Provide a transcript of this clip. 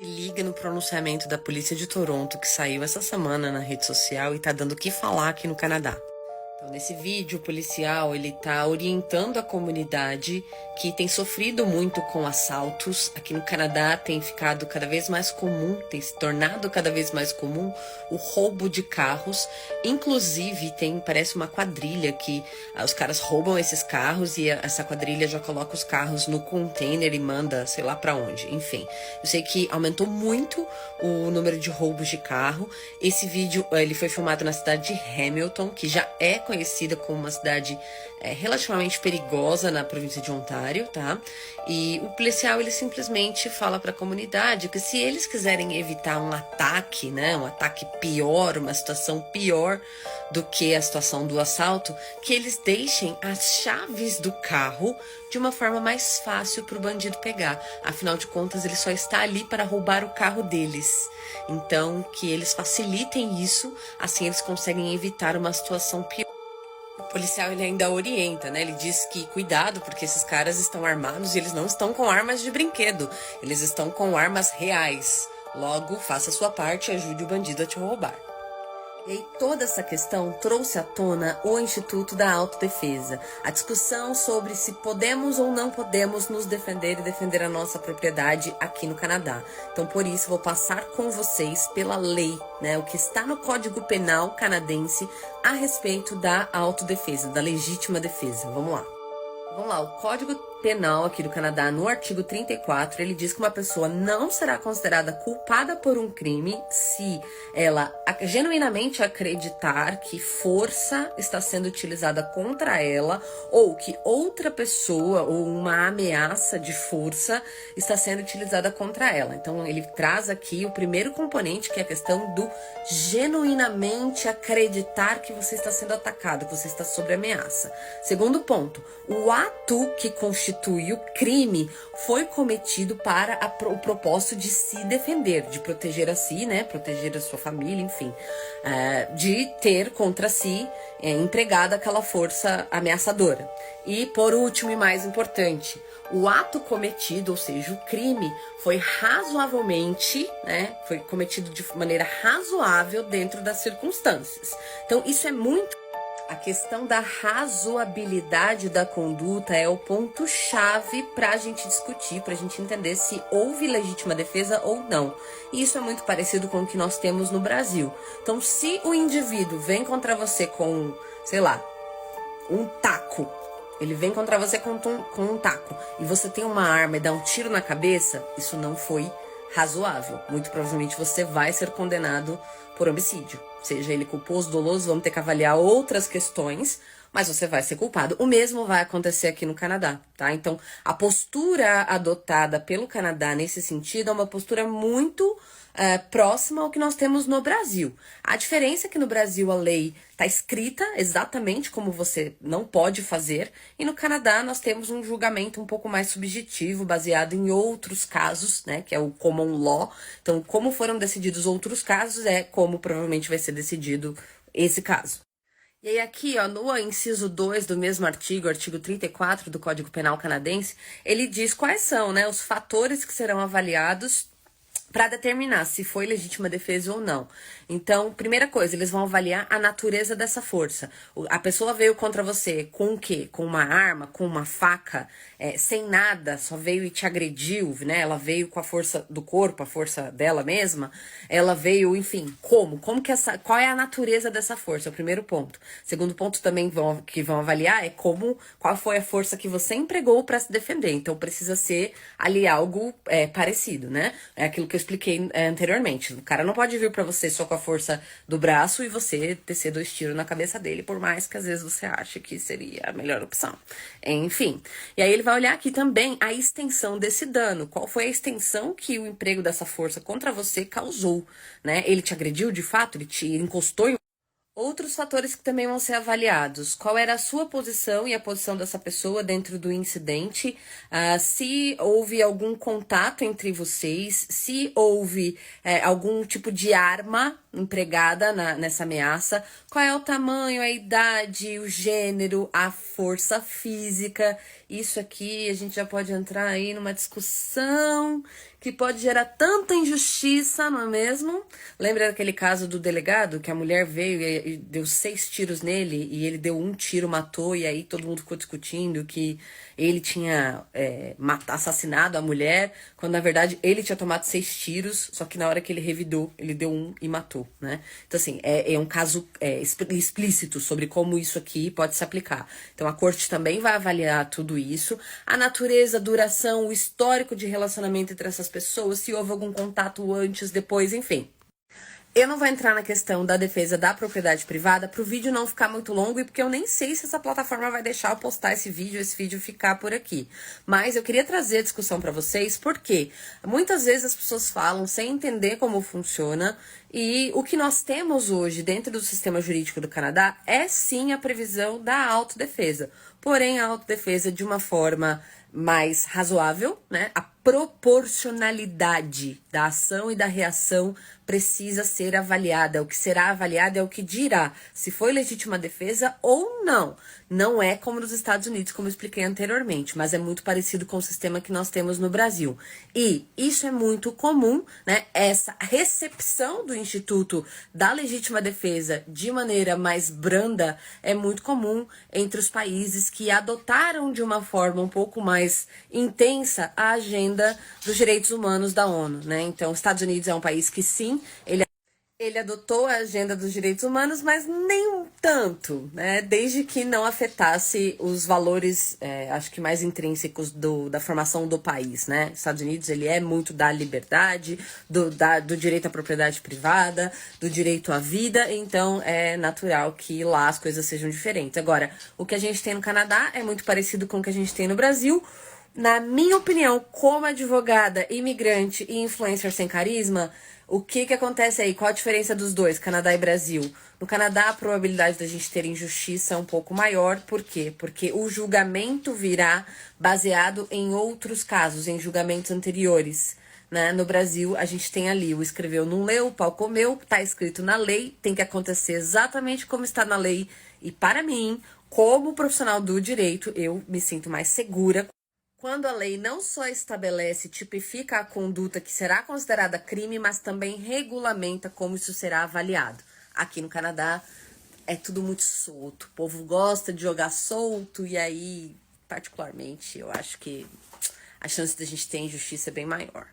Liga no pronunciamento da polícia de Toronto que saiu essa semana na rede social e tá dando o que falar aqui no Canadá. Então, nesse vídeo, o policial, ele tá orientando a comunidade que tem sofrido muito com assaltos. Aqui no Canadá tem ficado cada vez mais comum, tem se tornado cada vez mais comum o roubo de carros. Inclusive, parece uma quadrilha que os caras roubam esses carros e essa quadrilha já coloca os carros no container e manda sei lá pra onde. Enfim, eu sei que aumentou muito o número de roubos de carro. Esse vídeo, ele foi filmado na cidade de Hamilton, que já é conhecida como uma cidade relativamente perigosa na província de Ontário, tá? E o policial, ele simplesmente fala para a comunidade que se eles quiserem evitar um ataque, né, um ataque pior, uma situação pior do que a situação do assalto, que eles deixem as chaves do carro de uma forma mais fácil para o bandido pegar. Afinal de contas, ele só está ali para roubar o carro deles. Então, que eles facilitem isso, assim eles conseguem evitar uma situação pior. O policial, ele ainda orienta, né? Ele diz que cuidado, porque esses caras estão armados e eles não estão com armas de brinquedo. Eles estão com armas reais. Logo, faça a sua parte e ajude o bandido a te roubar. E aí, toda essa questão trouxe à tona o Instituto da Autodefesa. A discussão sobre se podemos ou não podemos nos defender e defender a nossa propriedade aqui no Canadá. Então, por isso, vou passar com vocês pela lei, né, o que está no Código Penal canadense a respeito da autodefesa, da legítima defesa. Vamos lá. Vamos lá, o Código Penal aqui do Canadá, no artigo 34, ele diz que uma pessoa não será considerada culpada por um crime se ela genuinamente acreditar que força está sendo utilizada contra ela ou que outra pessoa ou uma ameaça de força está sendo utilizada contra ela. Então, ele traz aqui o primeiro componente, que é a questão do genuinamente acreditar que você está sendo atacado, que você está sob ameaça. Segundo ponto, o ato que constitui o crime foi cometido para o propósito de se defender, de proteger a si, né, proteger a sua família, enfim, de ter contra si empregado aquela força ameaçadora. E por último e mais importante, o ato cometido, ou seja, o crime, foi razoavelmente, né, foi cometido de maneira razoável dentro das circunstâncias. Então, isso é muito... A questão da razoabilidade da conduta é o ponto-chave para a gente discutir, para a gente entender se houve legítima defesa ou não. E isso é muito parecido com o que nós temos no Brasil. Então, se o indivíduo vem contra você com, sei lá, um taco, ele vem contra você com um taco, e você tem uma arma e dá um tiro na cabeça, isso não foi razoável. Muito provavelmente você vai ser condenado por homicídio. Seja ele culposo, doloso, vamos ter que avaliar outras questões, mas você vai ser culpado. O mesmo vai acontecer aqui no Canadá, tá? Então, a postura adotada pelo Canadá nesse sentido é uma postura muito próxima ao que nós temos no Brasil. A diferença é que no Brasil a lei está escrita exatamente como você não pode fazer, e no Canadá nós temos um julgamento um pouco mais subjetivo, baseado em outros casos, né, que é o common law. Então, como foram decididos outros casos, é como provavelmente vai ser decidido esse caso. E aí aqui, ó, no inciso 2 do mesmo artigo 34 do Código Penal canadense, ele diz quais são, né, os fatores que serão avaliados para determinar se foi legítima defesa ou não. Então, primeira coisa, eles vão avaliar a natureza dessa força. A pessoa veio contra você com o quê? Com uma arma, com uma faca, sem nada, só veio e te agrediu, né? Ela veio com a força do corpo, a força dela mesma. Ela veio, enfim, como? Qual é a natureza dessa força? É o primeiro ponto. Segundo ponto também que vão avaliar é qual foi a força que você empregou para se defender. Então, precisa ser ali algo parecido, né? É aquilo que eu expliquei anteriormente. O cara não pode vir para você só com a força do braço e você descer 2 tiros na cabeça dele, por mais que às vezes você ache que seria a melhor opção. Enfim. E aí ele vai olhar aqui também a extensão desse dano. Qual foi a extensão que o emprego dessa força contra você causou, né? Ele te agrediu de fato? Ele te encostou em... Outros fatores que também vão ser avaliados: qual era a sua posição e a posição dessa pessoa dentro do incidente, se houve algum contato entre vocês, se houve algum tipo de arma empregada nessa ameaça, qual é o tamanho, a idade, o gênero, a força física. Isso aqui a gente já pode entrar aí numa discussão que pode gerar tanta injustiça, não é mesmo? Lembra daquele caso do delegado, que a mulher veio e deu 6 tiros nele, e ele deu um tiro, matou, e aí todo mundo ficou discutindo que ele tinha assassinado a mulher, quando na verdade ele tinha tomado 6 tiros, só que na hora que ele revidou, ele deu um e matou, né? Então assim, é um caso explícito sobre como isso aqui pode se aplicar. Então a corte também vai avaliar tudo isso, a natureza, a duração, o histórico de relacionamento entre essas pessoas, se houve algum contato antes, depois, enfim. Eu não vou entrar na questão da defesa da propriedade privada para o vídeo não ficar muito longo e porque eu nem sei se essa plataforma vai deixar eu postar esse vídeo ficar por aqui. Mas eu queria trazer a discussão para vocês porque muitas vezes as pessoas falam sem entender como funciona e o que nós temos hoje dentro do sistema jurídico do Canadá é sim a previsão da autodefesa. Porém, a autodefesa de uma forma mais razoável, né? A proporcionalidade da ação e da reação precisa ser avaliada. O que será avaliado é o que dirá se foi legítima defesa ou não. Não é como nos Estados Unidos, como eu expliquei anteriormente, mas é muito parecido com o sistema que nós temos no Brasil. E isso é muito comum, né? Essa recepção do Instituto da Legítima Defesa de maneira mais branda é muito comum entre os países que adotaram de uma forma um pouco mais intensa a agenda dos direitos humanos da ONU, né? Então, os Estados Unidos é um país que sim, ele adotou a agenda dos direitos humanos, mas nem um tanto, né? Desde que não afetasse os valores, acho que mais intrínsecos da formação do país, né? Estados Unidos, ele é muito da liberdade, do direito à propriedade privada, do direito à vida, então é natural que lá as coisas sejam diferentes. Agora, o que a gente tem no Canadá é muito parecido com o que a gente tem no Brasil. Na minha opinião, como advogada, imigrante e influencer sem carisma, o que acontece aí? Qual a diferença dos dois, Canadá e Brasil? No Canadá, a probabilidade da gente ter injustiça é um pouco maior. Por quê? Porque o julgamento virá baseado em outros casos, em julgamentos anteriores. Né? No Brasil, a gente tem ali o escreveu, não leu, o pau comeu, tá escrito na lei, tem que acontecer exatamente como está na lei. E para mim, como profissional do direito, eu me sinto mais segura quando a lei não só estabelece e tipifica a conduta que será considerada crime, mas também regulamenta como isso será avaliado. Aqui no Canadá é tudo muito solto. O povo gosta de jogar solto e aí, particularmente, eu acho que a chance da gente ter injustiça é bem maior.